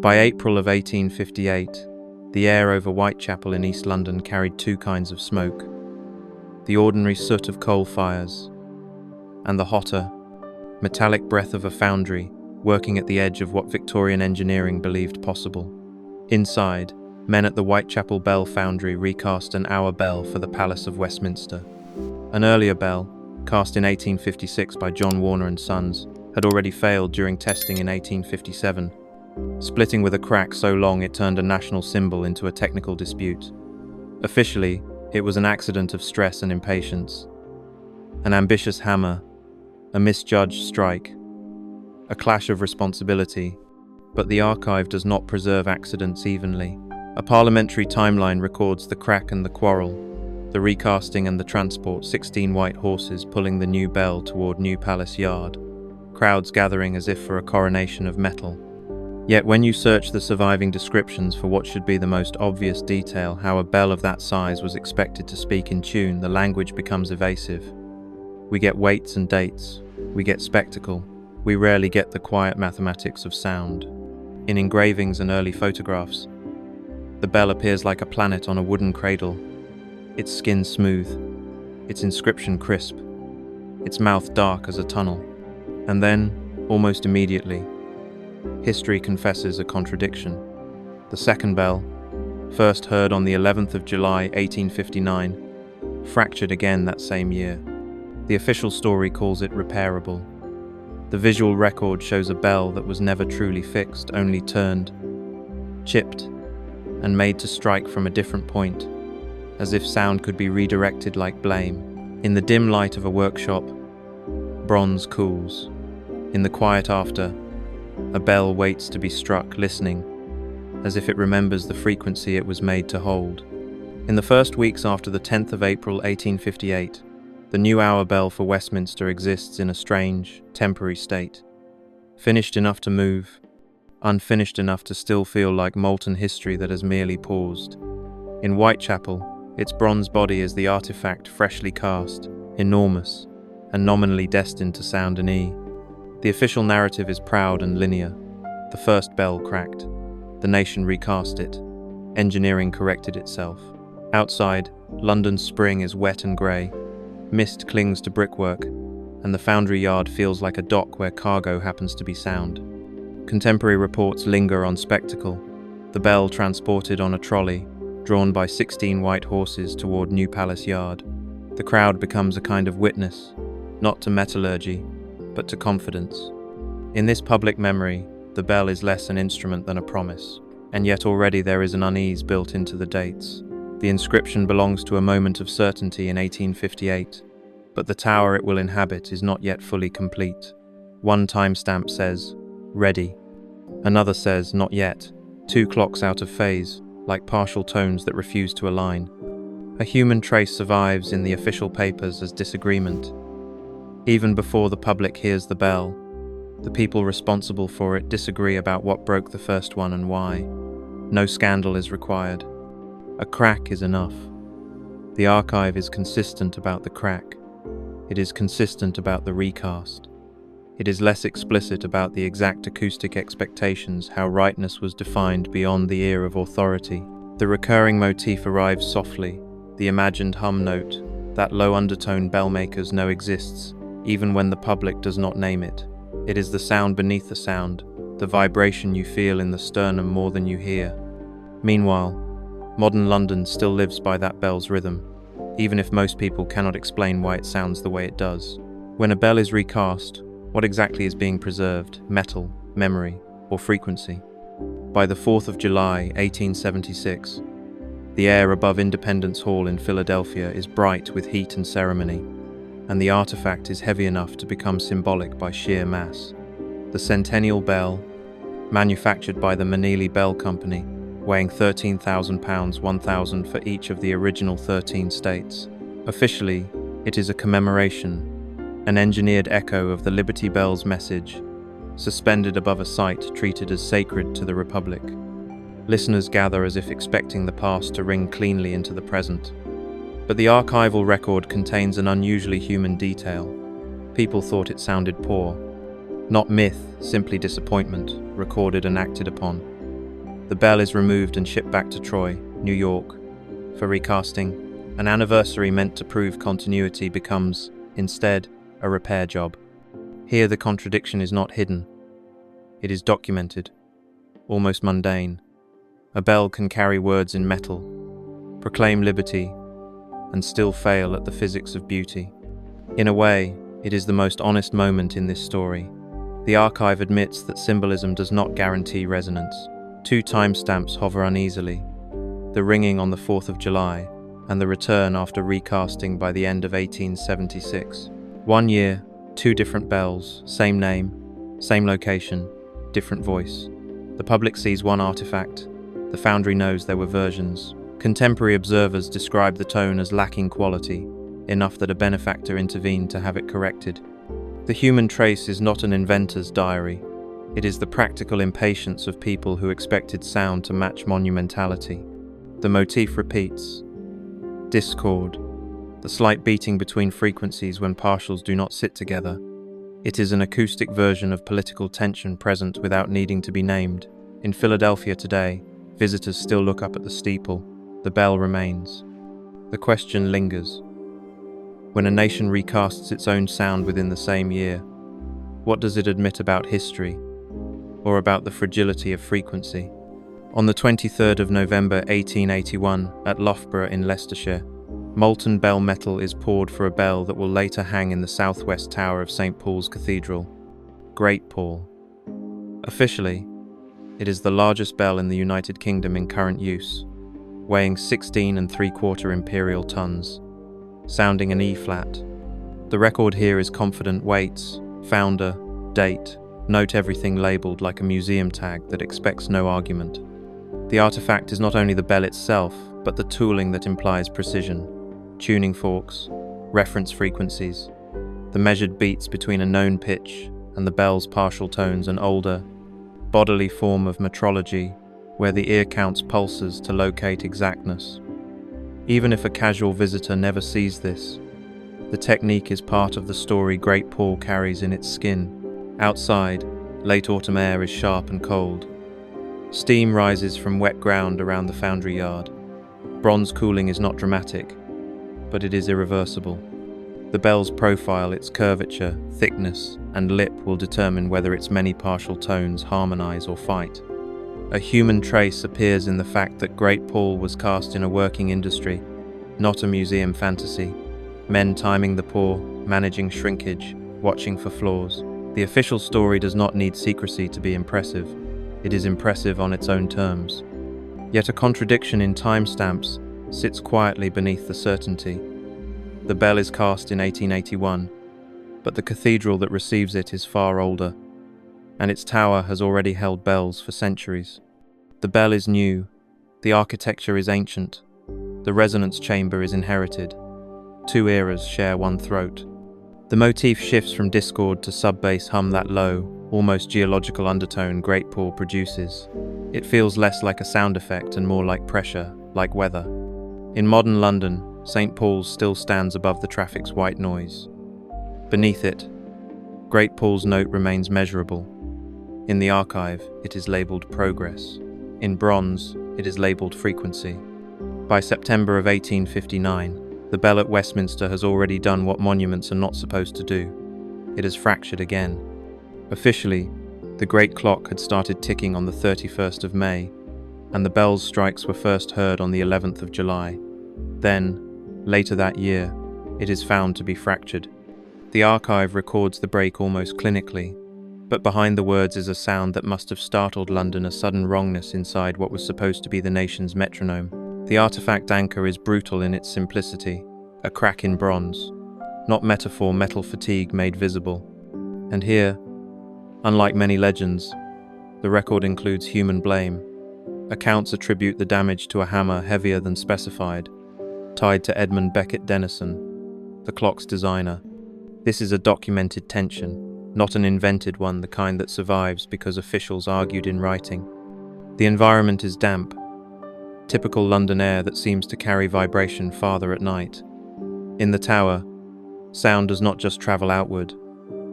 By April of 1858, the air over Whitechapel in East London carried two kinds of smoke: the ordinary soot of coal fires, and the hotter, metallic breath of a foundry working at the edge of what Victorian engineering believed possible. Inside, men at the Whitechapel Bell foundry recast an hour bell for the Palace of Westminster. An earlier bell, cast in 1856 by John Warner and Sons, had already failed during testing in 1857, splitting with a crack so long it turned a national symbol into a technical dispute. Officially, it was an accident of stress and impatience. An ambitious hammer, a misjudged strike, a clash of responsibility, but the archive does not preserve accidents evenly. A parliamentary timeline records the crack and the quarrel, the recasting and the transport, 16 white horses pulling the new bell toward New Palace Yard, crowds gathering as if for a coronation of metal. Yet when you search the surviving descriptions for what should be the most obvious detail, how a bell of that size was expected to speak in tune, the language becomes evasive. We get weights and dates, we get spectacle, we rarely get the quiet mathematics of sound. In engravings and early photographs, the bell appears like a planet on a wooden cradle, its skin smooth, its inscription crisp, its mouth dark as a tunnel. And then, almost immediately, history confesses a contradiction. The second bell, first heard on the 11th of July 1859, fractured again that same year. The official story calls it repairable. The visual record shows a bell that was never truly fixed, only turned, chipped, and made to strike from a different point, as if sound could be redirected like blame. In the dim light of a workshop, bronze cools. In the quiet after, a bell waits to be struck, listening, as if it remembers the frequency it was made to hold. In the first weeks after the 10th of April 1858, the new hour bell for Westminster exists in a strange, temporary state. Finished enough to move, unfinished enough to still feel like molten history that has merely paused. In Whitechapel, its bronze body is the artifact freshly cast, enormous, and nominally destined to sound an E. The official narrative is proud and linear. The first bell cracked. The nation recast it. Engineering corrected itself. Outside, London's spring is wet and grey. Mist clings to brickwork, and the foundry yard feels like a dock where cargo happens to be sound. Contemporary reports linger on spectacle. The bell transported on a trolley, drawn by 16 white horses toward New Palace Yard. The crowd becomes a kind of witness, not to metallurgy, but to confidence. In this public memory, the bell is less an instrument than a promise, and yet already there is an unease built into the dates. The inscription belongs to a moment of certainty in 1858, but the tower it will inhabit is not yet fully complete. One timestamp says, "Ready." Another says, "Not yet." Two clocks out of phase, like partial tones that refuse to align. A human trace survives in the official papers as disagreement. Even before the public hears the bell, the people responsible for it disagree about what broke the first one and why. No scandal is required. A crack is enough. The archive is consistent about the crack. It is consistent about the recast. It is less explicit about the exact acoustic expectations, how rightness was defined beyond the ear of authority. The recurring motif arrives softly, the imagined hum note, that low undertone bell makers know exists, even when the public does not name it. It is the sound beneath the sound, the vibration you feel in the sternum more than you hear. Meanwhile, modern London still lives by that bell's rhythm, even if most people cannot explain why it sounds the way it does. When a bell is recast, what exactly is being preserved? Metal, memory, or frequency? By the 4th of July, 1876, the air above Independence Hall in Philadelphia is bright with heat and ceremony, and the artifact is heavy enough to become symbolic by sheer mass. The Centennial bell, manufactured by the Manili Bell Company, weighing 13,000 pounds, 1,000 for each of the original 13 states. Officially, it is a commemoration, an engineered echo of the Liberty Bell's message, suspended above a site treated as sacred to the Republic. Listeners gather as if expecting the past to ring cleanly into the present. But the archival record contains an unusually human detail. People thought it sounded poor. Not myth, simply disappointment, recorded and acted upon. The bell is removed and shipped back to Troy, New York, for recasting. An anniversary meant to prove continuity becomes, instead, a repair job. Here the contradiction is not hidden. It is documented, almost mundane. A bell can carry words in metal, proclaim liberty, and still fail at the physics of beauty. In a way, it is the most honest moment in this story. The archive admits that symbolism does not guarantee resonance. Two timestamps hover uneasily, the ringing on the 4th of July and the return after recasting by the end of 1876. 1 year, two different bells, same name, same location, different voice. The public sees one artifact. The foundry knows there were versions. Contemporary observers describe the tone as lacking quality, enough that a benefactor intervened to have it corrected. The human trace is not an inventor's diary. It is the practical impatience of people who expected sound to match monumentality. The motif repeats. Discord, the slight beating between frequencies when partials do not sit together. It is an acoustic version of political tension present without needing to be named. In Philadelphia today, visitors still look up at the steeple. The bell remains. The question lingers. When a nation recasts its own sound within the same year, what does it admit about history, or about the fragility of frequency? On the 23rd of November 1881, at Loughborough in Leicestershire, molten bell metal is poured for a bell that will later hang in the southwest tower of St. Paul's Cathedral, Great Paul. Officially, it is the largest bell in the United Kingdom in current use, weighing 16 3/4 imperial tons, sounding an E-flat. The record here is confident weights, founder, date, note everything labelled like a museum tag that expects no argument. The artifact is not only the bell itself, but the tooling that implies precision. Tuning forks, reference frequencies, the measured beats between a known pitch and the bell's partial tones, an older, bodily form of metrology where the ear counts pulses to locate exactness. Even if a casual visitor never sees this, the technique is part of the story Great Paul carries in its skin. Outside, late autumn air is sharp and cold. Steam rises from wet ground around the foundry yard. Bronze cooling is not dramatic, but it is irreversible. The bell's profile, its curvature, thickness, and lip will determine whether its many partial tones harmonize or fight. A human trace appears in the fact that Great Paul was cast in a working industry, not a museum fantasy. Men timing the pour, managing shrinkage, watching for flaws. The official story does not need secrecy to be impressive. It is impressive on its own terms. Yet a contradiction in timestamps sits quietly beneath the certainty. The bell is cast in 1881, but the cathedral that receives it is far older, and its tower has already held bells for centuries. The bell is new, the architecture is ancient, the resonance chamber is inherited. Two eras share one throat. The motif shifts from discord to sub-bass hum, that low, almost geological undertone Great Paul produces. It feels less like a sound effect and more like pressure, like weather. In modern London, St. Paul's still stands above the traffic's white noise. Beneath it, Great Paul's note remains measurable. In the archive, it is labelled progress. In bronze, it is labelled frequency. By September of 1859, the bell at Westminster has already done what monuments are not supposed to do. It has fractured again. Officially, the great clock had started ticking on the 31st of May, and the bell's strikes were first heard on the 11th of July. Then, later that year, it is found to be fractured. The archive records the break almost clinically, but behind the words is a sound that must have startled London, a sudden wrongness inside what was supposed to be the nation's metronome. The artifact anchor is brutal in its simplicity, a crack in bronze, not metaphor, metal fatigue made visible. And here, unlike many legends, the record includes human blame. Accounts attribute the damage to a hammer heavier than specified, tied to Edmund Beckett Denison, the clock's designer. This is a documented tension, not an invented one, the kind that survives because officials argued in writing. The environment is damp, typical London air that seems to carry vibration farther at night. In the tower, sound does not just travel outward,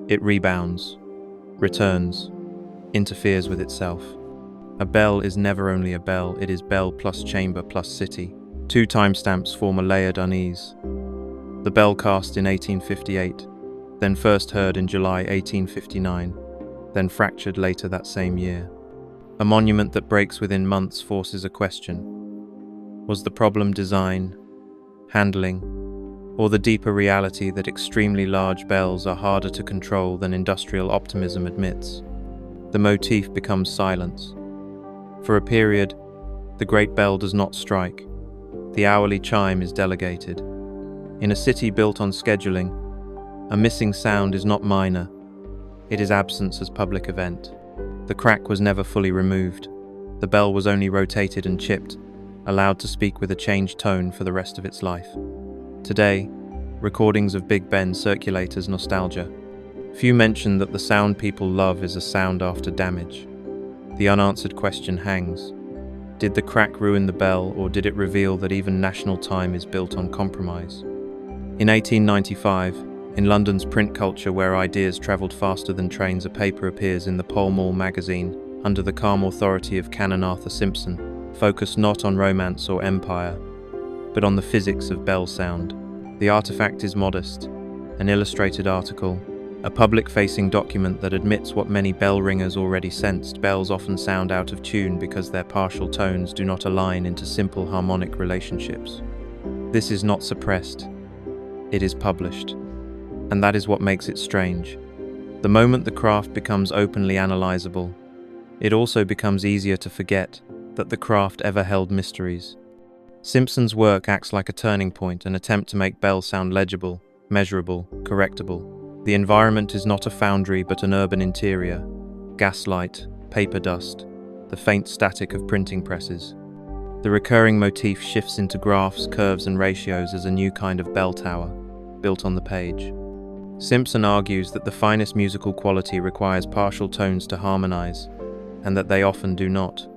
it rebounds, returns, interferes with itself. A bell is never only a bell, it is bell plus chamber plus city. 2 timestamps form a layered unease. The bell cast in 1858, then first heard in July 1859, then fractured later that same year. A monument that breaks within months forces a question. Was the problem design, handling, or the deeper reality that extremely large bells are harder to control than industrial optimism admits? The motif becomes silence. For a period, the great bell does not strike. The hourly chime is delegated. In a city built on scheduling, a missing sound is not minor. It is absence as public event. The crack was never fully removed. The bell was only rotated and chipped, allowed to speak with a changed tone for the rest of its life. Today, recordings of Big Ben circulate as nostalgia. Few mention that the sound people love is a sound after damage. The unanswered question hangs. Did the crack ruin the bell, or did it reveal that even national time is built on compromise? In 1895, in London's print culture where ideas travelled faster than trains, a paper appears in the Pall Mall magazine under the calm authority of Canon Simpson, focused not on romance or empire, but on the physics of bell sound. The artifact is modest, an illustrated article, a public-facing document that admits what many bell ringers already sensed. Bells often sound out of tune because their partial tones do not align into simple harmonic relationships. This is not suppressed, it is published. And that is what makes it strange. The moment the craft becomes openly analyzable, it also becomes easier to forget that the craft ever held mysteries. Simpson's work acts like a turning point, an attempt to make bells sound legible, measurable, correctable. The environment is not a foundry but an urban interior. Gaslight, paper dust, the faint static of printing presses. The recurring motif shifts into graphs, curves and ratios as a new kind of bell tower, built on the page. Simpson argues that the finest musical quality requires partial tones to harmonize, and that they often do not.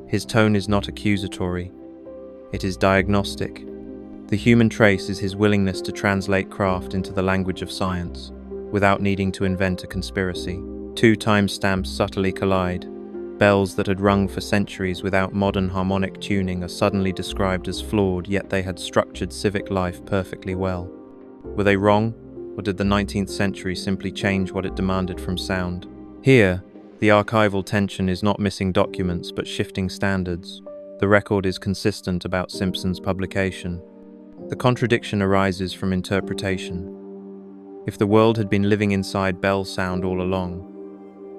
His tone is not accusatory, it is diagnostic. The human trace is his willingness to translate craft into the language of science, without needing to invent a conspiracy. 2 timestamps subtly collide. Bells that had rung for centuries without modern harmonic tuning are suddenly described as flawed, yet they had structured civic life perfectly well. Were they wrong? Or did the 19th century simply change what it demanded from sound? Here, the archival tension is not missing documents but shifting standards. The record is consistent about Simpson's publication. The contradiction arises from interpretation. If the world had been living inside bell sound all along,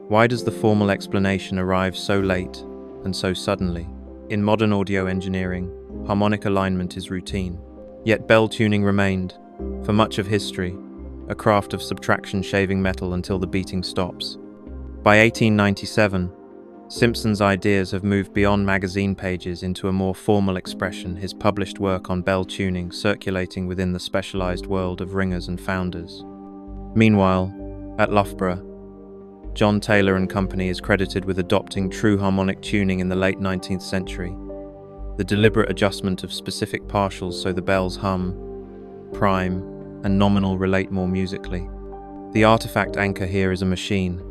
why does the formal explanation arrive so late and so suddenly? In modern audio engineering, harmonic alignment is routine. Yet bell tuning remained, for much of history, a craft of subtraction, shaving metal until the beating stops. By 1897, Simpson's ideas have moved beyond magazine pages into a more formal expression, his published work on bell tuning circulating within the specialized world of ringers and founders. Meanwhile, at Loughborough, John Taylor and Company is credited with adopting true harmonic tuning in the late 19th century, the deliberate adjustment of specific partials so the bells hum, prime, and nominal relate more musically. The artifact anchor here is a machine,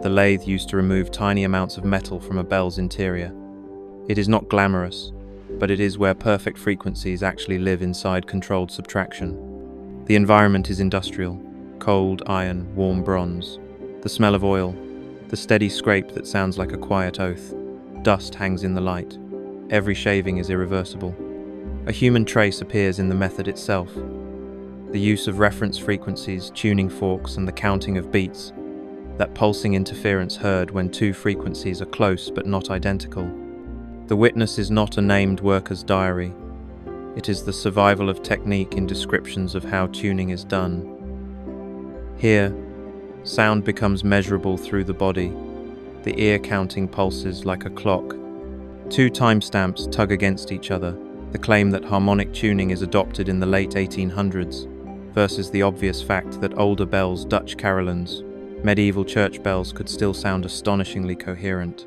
the lathe used to remove tiny amounts of metal from a bell's interior. It is not glamorous, but it is where perfect frequencies actually live inside controlled subtraction. The environment is industrial, cold iron, warm bronze, the smell of oil, the steady scrape that sounds like a quiet oath. Dust hangs in the light. Every shaving is irreversible. A human trace appears in the method itself. The use of reference frequencies, tuning forks, and the counting of beats, that pulsing interference heard when 2 frequencies are close but not identical. The witness is not a named worker's diary. It is the survival of technique in descriptions of how tuning is done. Here, sound becomes measurable through the body. The ear counting pulses like a clock. 2 timestamps tug against each other, the claim that harmonic tuning is adopted in the late 1800s, versus the obvious fact that older bells, Dutch carillons, medieval church bells could still sound astonishingly coherent.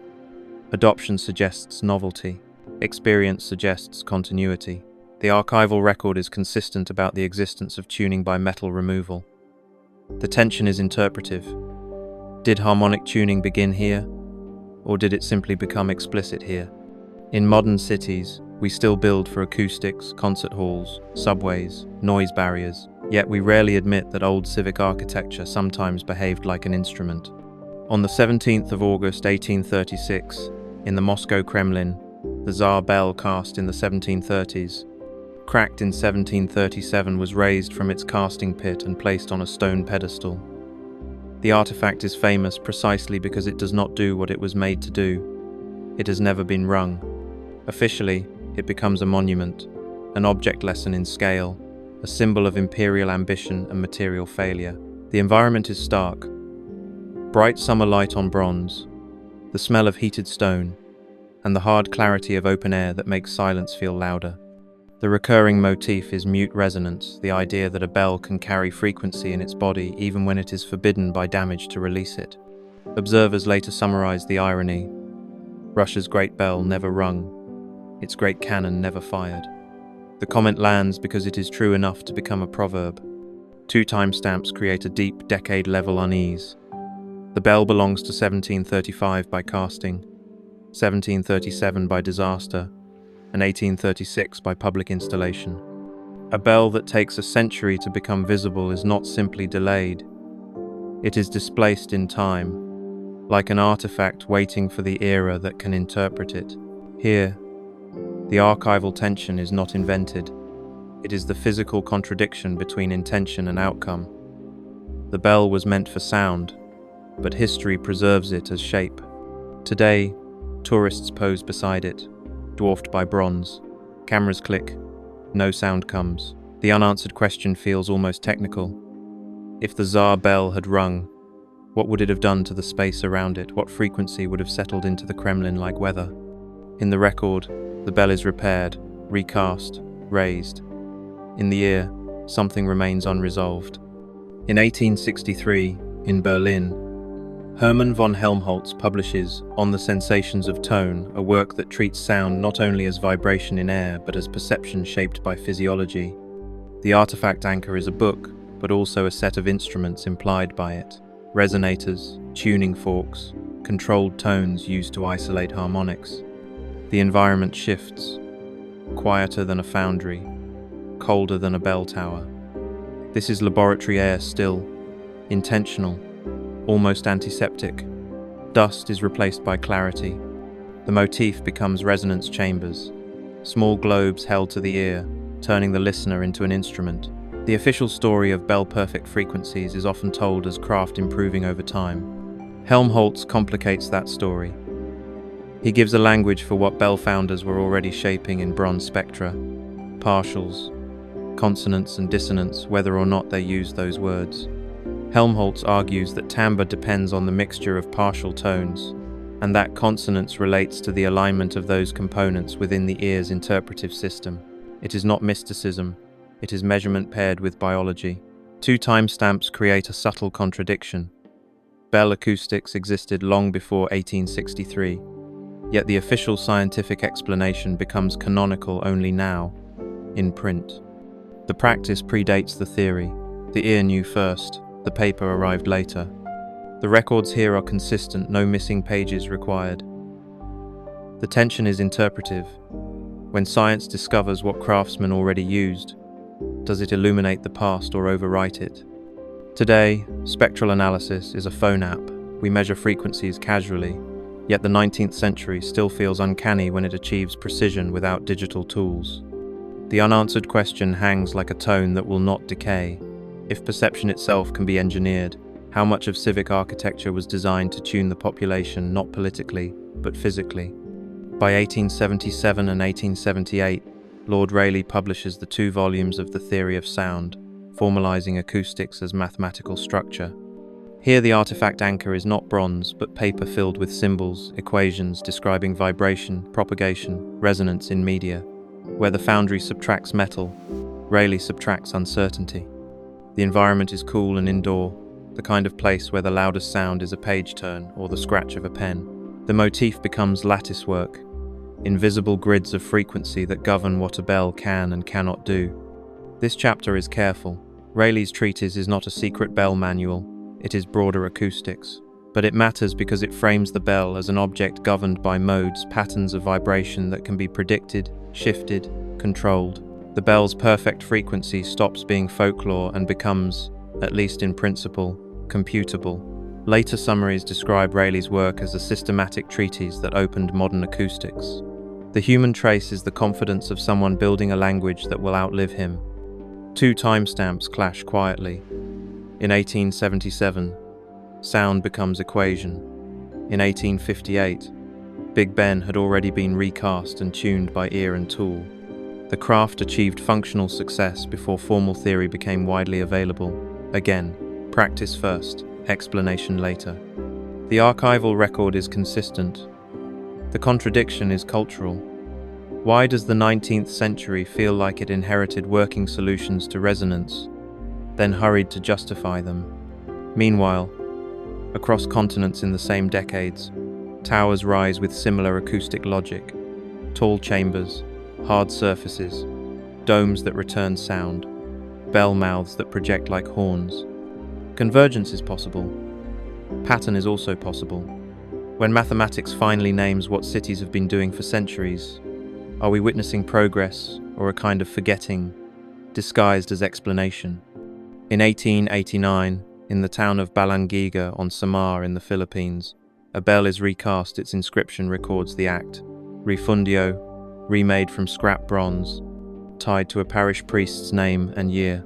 Adoption suggests novelty. Experience suggests continuity. The archival record is consistent about the existence of tuning by metal removal. The tension is interpretive. Did harmonic tuning begin here? or did it simply become explicit here? In modern cities, we still build for acoustics, concert halls, subways, noise barriers, yet we rarely admit that old civic architecture sometimes behaved like an instrument. On the 17th of August 1836, in the Moscow Kremlin, the Zar Bell, cast in the 1730s, cracked in 1737, was raised from its casting pit and placed on a stone pedestal. The artifact is famous precisely because it does not do what it was made to do. It has never been rung. Officially, it becomes a monument, an object lesson in scale, a symbol of imperial ambition and material failure. The environment is stark. Bright summer light on bronze, the smell of heated stone, and the hard clarity of open air that makes silence feel louder. The recurring motif is mute resonance, the idea that a bell can carry frequency in its body even when it is forbidden by damage to release it. Observers later summarize the irony. Russia's great bell never rung, its great cannon never fired. The comment lands because it is true enough to become a proverb. 2 timestamps create a deep, decade-level unease. The bell belongs to 1735 by casting, 1737 by disaster, and 1836 by public installation. A bell that takes a century to become visible is not simply delayed. It is displaced in time, like an artifact waiting for the era that can interpret it. Here, the archival tension is not invented. It is the physical contradiction between intention and outcome. The bell was meant for sound, but history preserves it as shape. Today, tourists pose beside it, dwarfed by bronze. Cameras click, no sound comes. The unanswered question feels almost technical. If the Zar Bell had rung, what would it have done to the space around it? What frequency would have settled into the Kremlin like weather? In the record, the bell is repaired, recast, raised. In the ear, something remains unresolved. In 1863, in Berlin, Hermann von Helmholtz publishes On the Sensations of Tone, a work that treats sound not only as vibration in air, but as perception shaped by physiology. The artifact anchor is a book, but also a set of instruments implied by it. Resonators, tuning forks, controlled tones used to isolate harmonics. The environment shifts, quieter than a foundry, colder than a bell tower. This is laboratory air still, intentional, almost antiseptic. Dust is replaced by clarity. The motif becomes resonance chambers, small globes held to the ear, turning the listener into an instrument. The official story of bell-perfect frequencies is often told as craft improving over time. Helmholtz complicates that story. He gives a language for what bell founders were already shaping in bronze spectra, partials, consonance and dissonance, whether or not they used those words. Helmholtz argues that timbre depends on the mixture of partial tones, and that consonance relates to the alignment of those components within the ear's interpretive system. It is not mysticism, it is measurement paired with biology. 2 timestamps create a subtle contradiction. Bell acoustics existed long before 1863, yet the official scientific explanation becomes canonical only now, in print. The practice predates the theory. The ear knew first. The paper arrived later. The records here are consistent, no missing pages required. The tension is interpretive. When science discovers what craftsmen already used, does it illuminate the past or overwrite it? Today, spectral analysis is a phone app. We measure frequencies casually, yet the 19th century still feels uncanny when it achieves precision without digital tools. The unanswered question hangs like a tone that will not decay. If perception itself can be engineered, how much of civic architecture was designed to tune the population not politically, but physically? By 1877 and 1878, Lord Rayleigh publishes the 2 volumes of The Theory of Sound, formalizing acoustics as mathematical structure. Here the artifact anchor is not bronze, but paper filled with symbols, equations describing vibration, propagation, resonance in media. Where the foundry subtracts metal, Rayleigh subtracts uncertainty. The environment is cool and indoor, the kind of place where the loudest sound is a page turn or the scratch of a pen. The motif becomes lattice work, invisible grids of frequency that govern what a bell can and cannot do. This chapter is careful. Rayleigh's treatise is not a secret bell manual, it is broader acoustics. But it matters because it frames the bell as an object governed by modes, patterns of vibration that can be predicted, shifted, controlled. The bell's perfect frequency stops being folklore and becomes, at least in principle, computable. Later summaries describe Rayleigh's work as a systematic treatise that opened modern acoustics. The human trace is the confidence of someone building a language that will outlive him. Two timestamps clash quietly. In 1877, sound becomes equation. In 1858, Big Ben had already been recast and tuned by ear and tool. The craft achieved functional success before formal theory became widely available. Again, practice first, explanation later. The archival record is consistent. The contradiction is cultural. Why does the 19th century feel like it inherited working solutions to resonance, then hurried to justify them? Meanwhile, across continents in the same decades, towers rise with similar acoustic logic. Tall chambers, hard surfaces, domes that return sound, bell mouths that project like horns. Convergence is possible. Pattern is also possible. When mathematics finally names what cities have been doing for centuries, are we witnessing progress or a kind of forgetting, disguised as explanation? In 1889, in the town of Balangiga on Samar in the Philippines, a bell is recast. Its inscription records the act. Refundio, remade from scrap bronze, tied to a parish priest's name and year.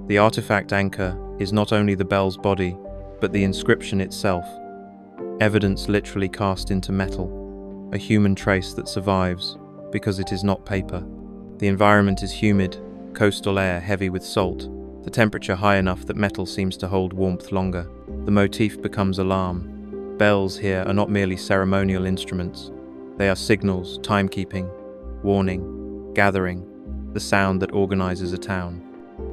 The artifact anchor is not only the bell's body, but the inscription itself. Evidence literally cast into metal, a human trace that survives because it is not paper. The environment is humid, coastal air heavy with salt, the temperature high enough that metal seems to hold warmth longer. The motif becomes alarm. Bells here are not merely ceremonial instruments. They are signals, timekeeping, warning, gathering, the sound that organizes a town.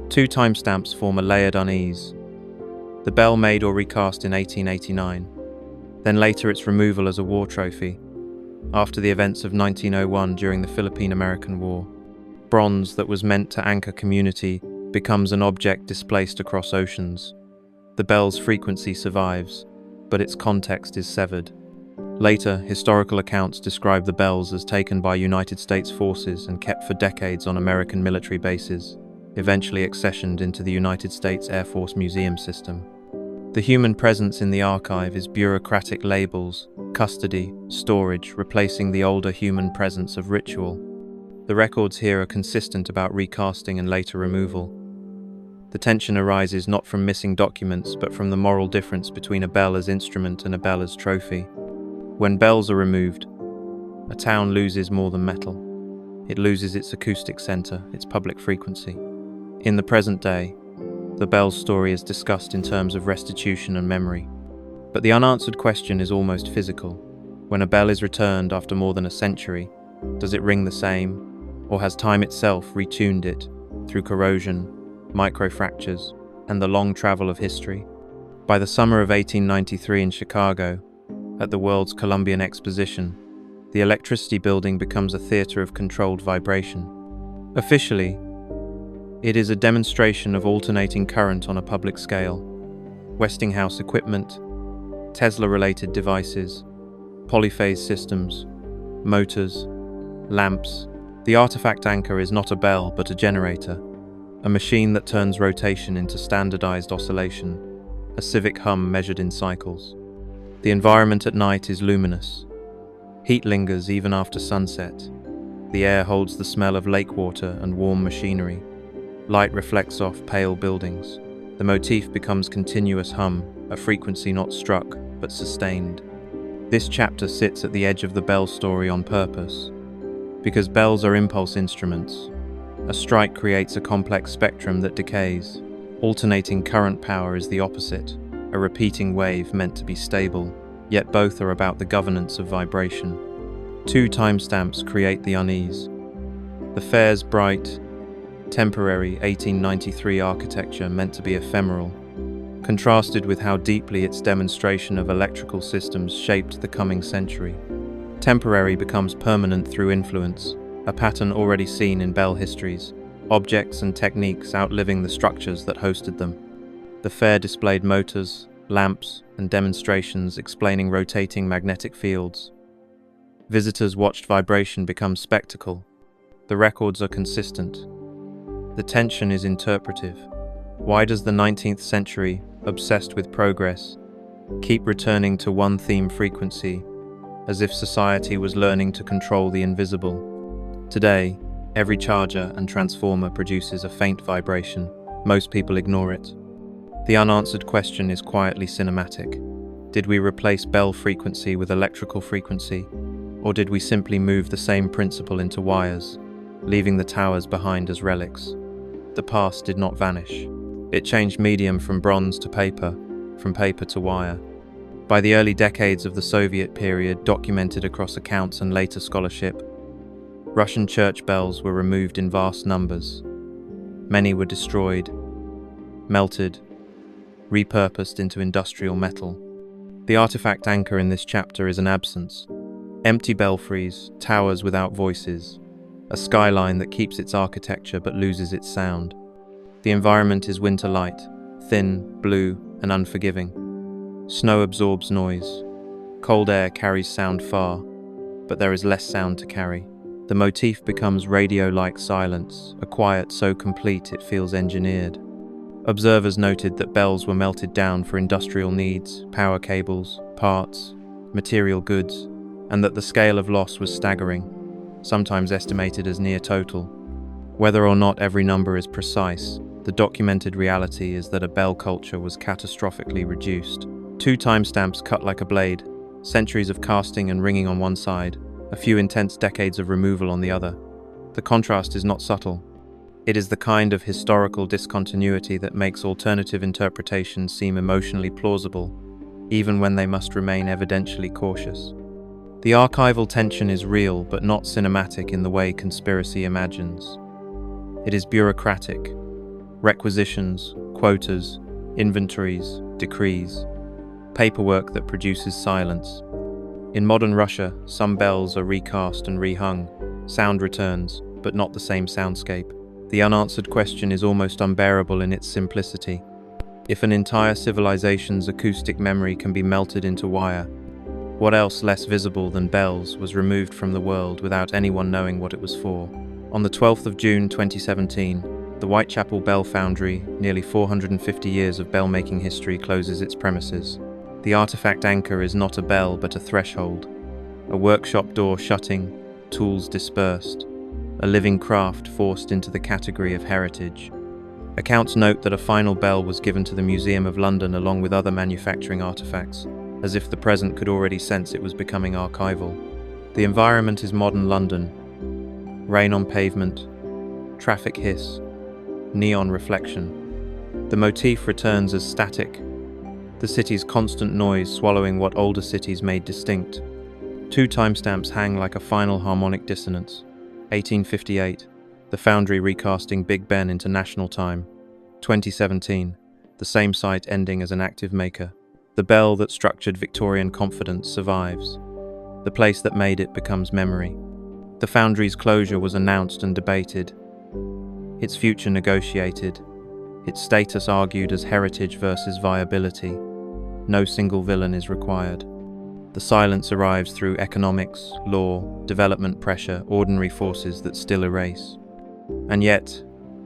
Two timestamps form a layered unease. The bell made or recast in 1889, then later its removal as a war trophy, after the events of 1901 during the Philippine-American War. Bronze that was meant to anchor community becomes an object displaced across oceans. The bell's frequency survives, but its context is severed. Later, historical accounts describe the bells as taken by United States forces and kept for decades on American military bases, eventually accessioned into the United States Air Force Museum system. The human presence in the archive is bureaucratic labels, custody, storage, replacing the older human presence of ritual. The records here are consistent about recasting and later removal. The tension arises not from missing documents, but from the moral difference between a bell as instrument and a bell as trophy. When bells are removed, a town loses more than metal. It loses its acoustic center, its public frequency. In the present day, the bell's story is discussed in terms of restitution and memory. But the unanswered question is almost physical. When a bell is returned after more than a century, does it ring the same, or has time itself retuned it through corrosion, microfractures, and the long travel of history? By the summer of 1893 in Chicago, at the World's Columbian Exposition, the Electricity Building becomes a theater of controlled vibration. Officially, it is a demonstration of alternating current on a public scale. Westinghouse equipment, Tesla-related devices, polyphase systems, motors, lamps. The artifact anchor is not a bell but a generator, a machine that turns rotation into standardized oscillation, a civic hum measured in cycles. The environment at night is luminous. Heat lingers even after sunset. The air holds the smell of lake water and warm machinery. Light reflects off pale buildings. The motif becomes continuous hum, a frequency not struck, but sustained. This chapter sits at the edge of the bell story on purpose. Because bells are impulse instruments, a strike creates a complex spectrum that decays. Alternating current power is the opposite, a repeating wave meant to be stable, yet both are about the governance of vibration. Two timestamps create the unease. The fair's bright, temporary 1893 architecture meant to be ephemeral, contrasted with how deeply its demonstration of electrical systems shaped the coming century. Temporary becomes permanent through influence, a pattern already seen in bell histories, objects and techniques outliving the structures that hosted them. The fair displayed motors, lamps, and demonstrations explaining rotating magnetic fields. Visitors watched vibration become spectacle. The records are consistent. The tension is interpretive. Why does the 19th century, obsessed with progress, keep returning to one theme frequency, as if society was learning to control the invisible? Today, every charger and transformer produces a faint vibration. Most people ignore it. The unanswered question is quietly cinematic. Did we replace Bell frequency with electrical frequency? Or did we simply move the same principle into wires, leaving the towers behind as relics? The past did not vanish. It changed medium from bronze to paper, from paper to wire. By the early decades of the Soviet period, documented across accounts and later scholarship, Russian church bells were removed in vast numbers. Many were destroyed, melted, repurposed into industrial metal. The artifact anchor in this chapter is an absence. Empty belfries, towers without voices, a skyline that keeps its architecture but loses its sound. The environment is winter light, thin, blue, and unforgiving. Snow absorbs noise. Cold air carries sound far, but there is less sound to carry. The motif becomes radio-like silence, a quiet so complete it feels engineered. Observers noted that bells were melted down for industrial needs, power cables, parts, material goods, and that the scale of loss was staggering, sometimes estimated as near total. Whether or not every number is precise, the documented reality is that a bell culture was catastrophically reduced. 2 timestamps cut like a blade, centuries of casting and ringing on one side, a few intense decades of removal on the other. The contrast is not subtle. It is the kind of historical discontinuity that makes alternative interpretations seem emotionally plausible, even when they must remain evidentially cautious. The archival tension is real but not cinematic in the way conspiracy imagines. It is bureaucratic. Requisitions, quotas, inventories, decrees. Paperwork that produces silence. In modern Russia, some bells are recast and rehung. Sound returns, but not the same soundscape. The unanswered question is almost unbearable in its simplicity. If an entire civilization's acoustic memory can be melted into wire, what else less visible than bells was removed from the world without anyone knowing what it was for? On the 12th of June 2017, the Whitechapel Bell Foundry, nearly 450 years of bell-making history, closes its premises. The artifact anchor is not a bell but a threshold, a workshop door shutting, tools dispersed, a living craft forced into the category of heritage. Accounts note that a final bell was given to the Museum of London along with other manufacturing artifacts, as if the present could already sense it was becoming archival. The environment is modern London. Rain on pavement, traffic hiss, neon reflection. The motif returns as static, the city's constant noise swallowing what older cities made distinct. 2 timestamps hang like a final harmonic dissonance. 1858, the Foundry recasting Big Ben into national time. 2017, the same site ending as an active maker. The bell that structured Victorian confidence survives. The place that made it becomes memory. The Foundry's closure was announced and debated. Its future negotiated. Its status argued as heritage versus viability. No single villain is required. The silence arrives through economics, law, development pressure, ordinary forces that still erase. And yet,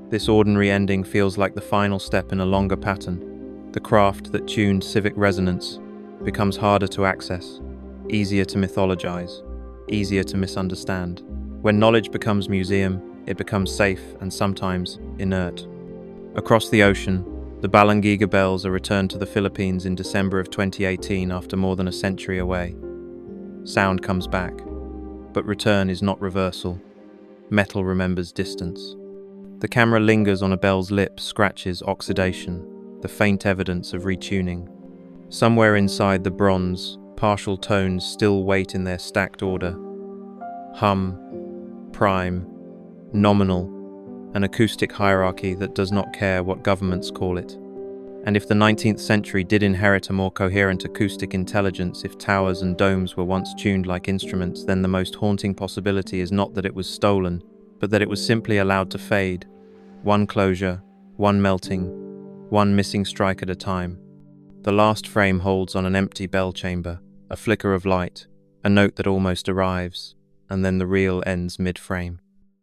this ordinary ending feels like the final step in a longer pattern. The craft that tuned civic resonance becomes harder to access, easier to mythologize, easier to misunderstand. When knowledge becomes museum, it becomes safe and sometimes inert. Across the ocean, the Balangiga bells are returned to the Philippines in December of 2018 after more than a century away. Sound comes back, but return is not reversal. Metal remembers distance. The camera lingers on a bell's lip, scratches oxidation, the faint evidence of retuning. Somewhere inside the bronze, partial tones still wait in their stacked order. Hum, prime, nominal, an acoustic hierarchy that does not care what governments call it. And if the 19th century did inherit a more coherent acoustic intelligence, if towers and domes were once tuned like instruments, then the most haunting possibility is not that it was stolen, but that it was simply allowed to fade. One closure, one melting, one missing strike at a time. The last frame holds on an empty bell chamber, a flicker of light, a note that almost arrives, and then the reel ends mid-frame.